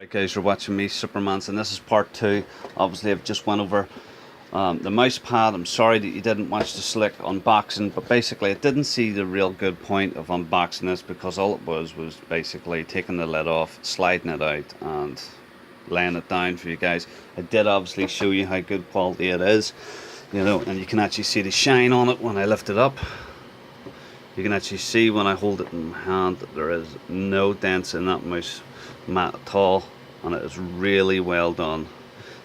Right guys, you're watching me, supermanZ, and this is part 2. Obviously I've just went over the mouse pad. I'm sorry that you didn't watch the slick unboxing, but basically I didn't see the real good point of unboxing this, because all it was basically taking the lid off, sliding it out and laying it down for you guys. I did obviously show you how good quality it is, you know, and you can actually see the shine on it when I lift it up. You can actually see when I hold it in my hand that there is no dents in that mouse mat at all, and it is really well done.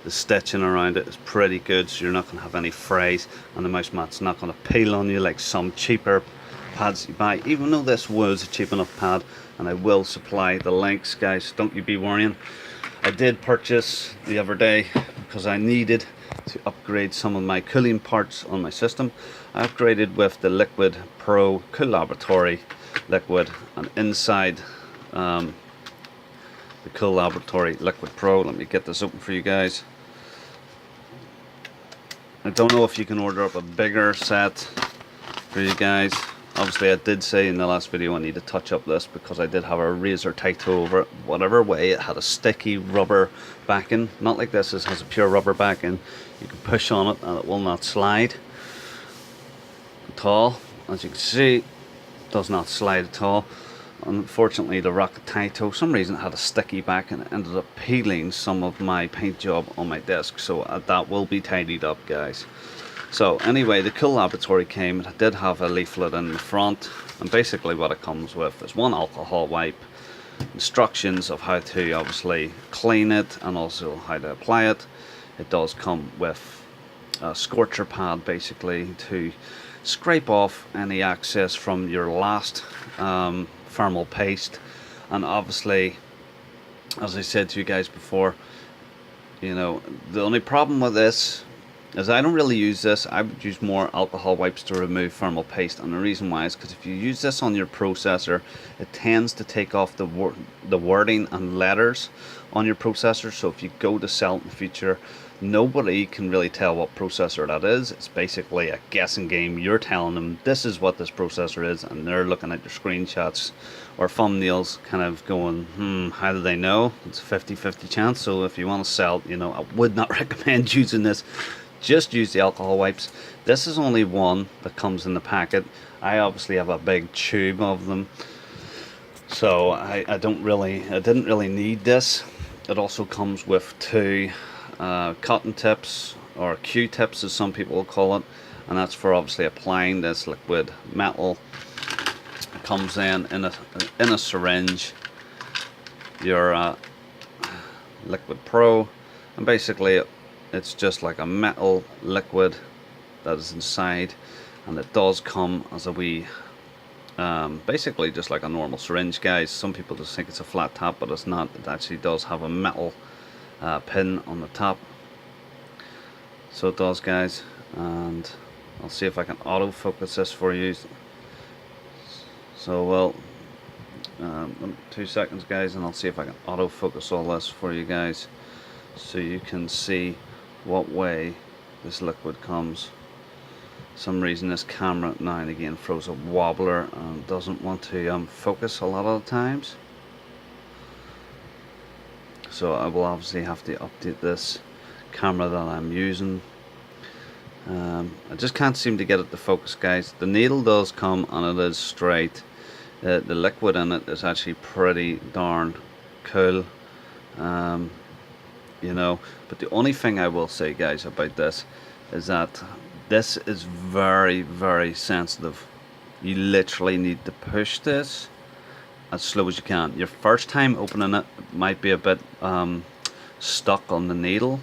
The stitching around it is pretty good, so you're not going to have any frays, and the mouse mat's not going to peel on you like some cheaper pads you buy, even though this was a cheap enough pad. And I will supply the links, guys, don't you be worrying. I did purchase the other day because I needed to upgrade some of my cooling parts on my system. I upgraded with the Liquid Pro Coolabatory liquid, and inside the Coolabatory Liquid Pro, let me get this open for you guys. I don't know if you can order up a bigger set for you guys. Obviously I did say in the last video I need to touch up this because I did have a razor tight toe over it. Whatever way, it had a sticky rubber backing, not like this. It has a pure rubber backing. You can push on it and it will not slide at all. As you can see, it does not slide at all. Unfortunately, the rocket tie toe, for some reason it had a sticky back, and it ended up peeling some of my paint job on my desk, so that will be tidied up, guys. So anyway, the Coolabatory came. It did have a leaflet in the front, and basically what it comes with is one alcohol wipe, instructions of how to obviously clean it and also how to apply it. It does come with a scorcher pad basically to scrape off any excess from your last thermal paste. And obviously, as I said to you guys before, you know, the only problem with this is I don't really use this. I would use more alcohol wipes to remove thermal paste, and the reason why is because if you use this on your processor, it tends to take off the wording and letters on your processor. So if you go to sell it in the future, nobody can really tell what processor that is. It's basically a guessing game. You're telling them this is what this processor is, and they're looking at your screenshots or thumbnails kind of going, how do they know? It's a 50-50 chance. So if you want to sell, you know, I would not recommend using this. Just use the alcohol wipes. This is only one that comes in the packet. I obviously have a big tube of them, so I didn't really need this. It also comes with two cotton tips, or Q-tips as some people will call it, and that's for obviously applying this liquid metal. It comes in a syringe, your Liquid Pro, and basically it's just like a metal liquid that is inside, and it does come as a wee basically just like a normal syringe, guys. Some people just think it's a flat top, but it's not. It actually does have a metal pin on the top, so it does, guys. And I'll see if I can autofocus this for you. So well, 2 seconds, guys, and I'll see if I can autofocus all this for you guys, so you can see what way this liquid comes. For some reason this camera now and again throws a wobbler and doesn't want to focus a lot of the times, so I will obviously have to update this camera that I'm using. I just can't seem to get it to focus, guys. The needle does come and it is straight. The liquid in it is actually pretty darn cool, you know. But the only thing I will say, guys, about this is that this is very, very sensitive. You literally need to push this as slow as you can. Your first time opening it might be a bit stuck on the needle,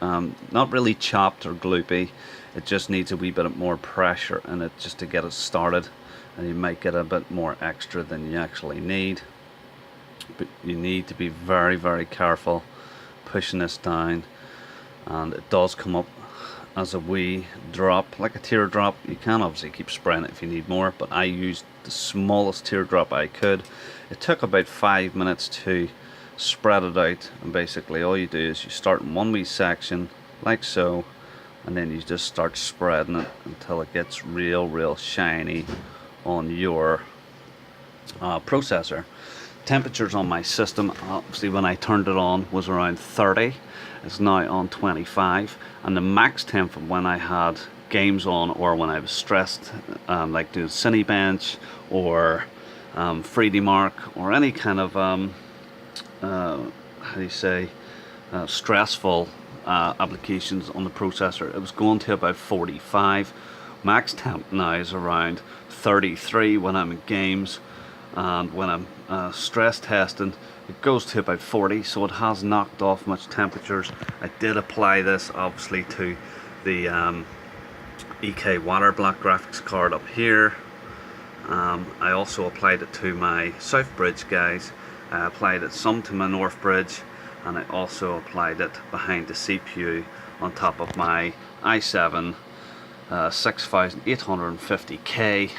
not really chopped or gloopy. It just needs a wee bit more pressure in it just to get it started, and you might get a bit more extra than you actually need. But you need to be very, very careful pushing this down, and it does come up as a wee drop, like a teardrop. You can obviously keep spraying it if you need more, but I used the smallest teardrop I could. It took about 5 minutes to spread it out, and basically all you do is you start in one wee section like so, and then you just start spreading it until it gets real shiny on your processor. temperatures on my system, obviously when I turned it on, was around 30. It's now on 25, and the max temp when I had games on or when I was stressed, like doing Cinebench or 3D Mark or any kind of how do you say, stressful applications on the processor, it was going to about 45. Max temp now is around 33 when I'm in games, and when I'm stress testing it goes to about 40, so it has knocked off much temperatures. I did apply this obviously to the EK water block graphics card up here. I also applied it to my South Bridge, guys. I applied it some to my North Bridge, and I also applied it behind the CPU on top of my i7 6850K.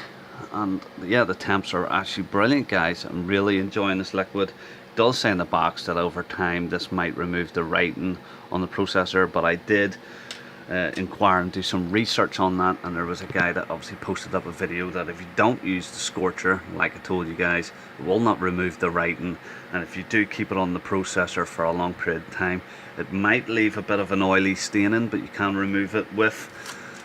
And yeah, the temps are actually brilliant, guys. I'm really enjoying this liquid. It does say in the box that over time this might remove the writing on the processor, but I did inquire and do some research on that, and there was a guy that obviously posted up a video that if you don't use the scorcher, like I told you guys, it will not remove the writing, and if you do keep it on the processor for a long period of time, it might leave a bit of an oily staining, but you can remove it with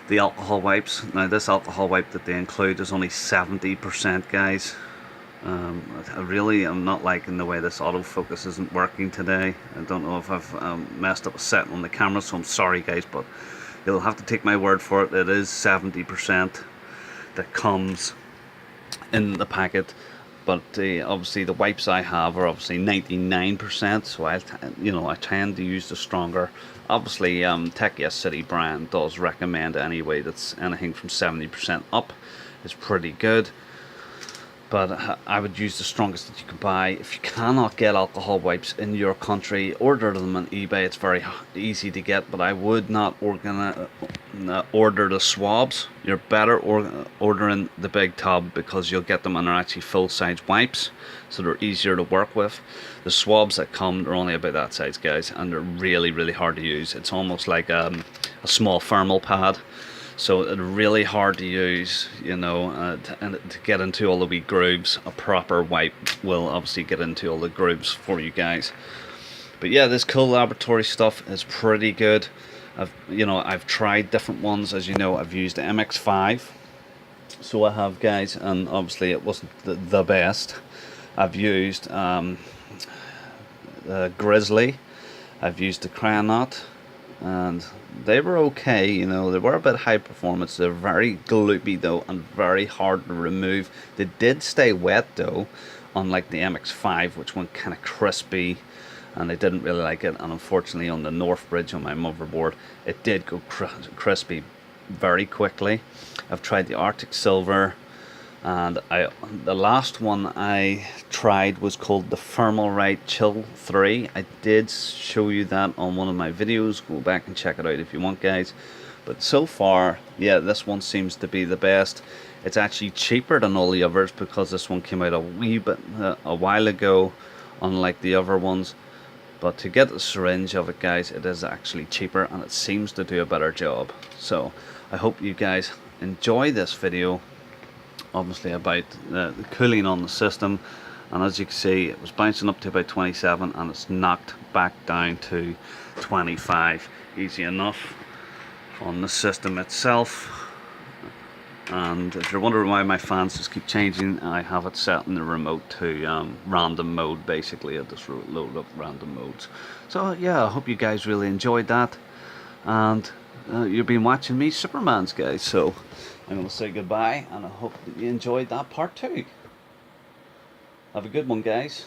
the alcohol wipes. Now this alcohol wipe that they include is only 70%, guys. I really am not liking the way this autofocus isn't working today. I don't know if I've messed up a setting on the camera, so I'm sorry, guys, but you'll have to take my word for it. It is 70% that comes in the packet, but obviously the wipes I have are obviously 99%, so I tend to use the stronger. Obviously Tech Yes City brand does recommend anyway that's anything from 70% up is pretty good, but I would use the strongest that you can buy. If you cannot get alcohol wipes in your country, order them on eBay. It's very easy to get, but I would not order the swabs. You're better ordering the big tub, because you'll get them and they're actually full-size wipes, so they're easier to work with. The swabs that come are only about that size, guys, and they're really, really hard to use. It's almost like a small thermal pad. So it's really hard to use, and to get into all the wee grooves. A proper wipe will obviously get into all the grooves for you guys. But yeah, this Coolabatory stuff is pretty good. I've tried different ones. As you know, I've used the MX5. So I have, guys, and obviously it wasn't the best. I've used Grizzly. I've used the Crayonaut, and they were okay. They were a bit high performance. They're very gloopy though, and very hard to remove. They did stay wet though, unlike the MX5, which went kind of crispy, and I didn't really like it. And unfortunately on the North Bridge on my motherboard, it did go crispy very quickly. I've tried the Arctic Silver, and the last one I tried was called the Thermalright Chill 3. I did show you that on one of my videos. Go back and check it out if you want, guys. But so far, yeah, this one seems to be the best. It's actually cheaper than all the others, because this one came out a while ago, unlike the other ones. But to get the syringe of it, guys, it is actually cheaper, and it seems to do a better job. So I hope you guys enjoy this video, obviously about the cooling on the system. And as you can see, it was bouncing up to about 27, and it's knocked back down to 25 easy enough on the system itself. And if you're wondering why my fans just keep changing, I have it set in the remote to random mode. Basically I just load up random modes. So yeah, I hope you guys really enjoyed that, and you've been watching me, supermanZ, guys. So I'm going to say goodbye, and I hope that you enjoyed that part too. Have a good one, guys.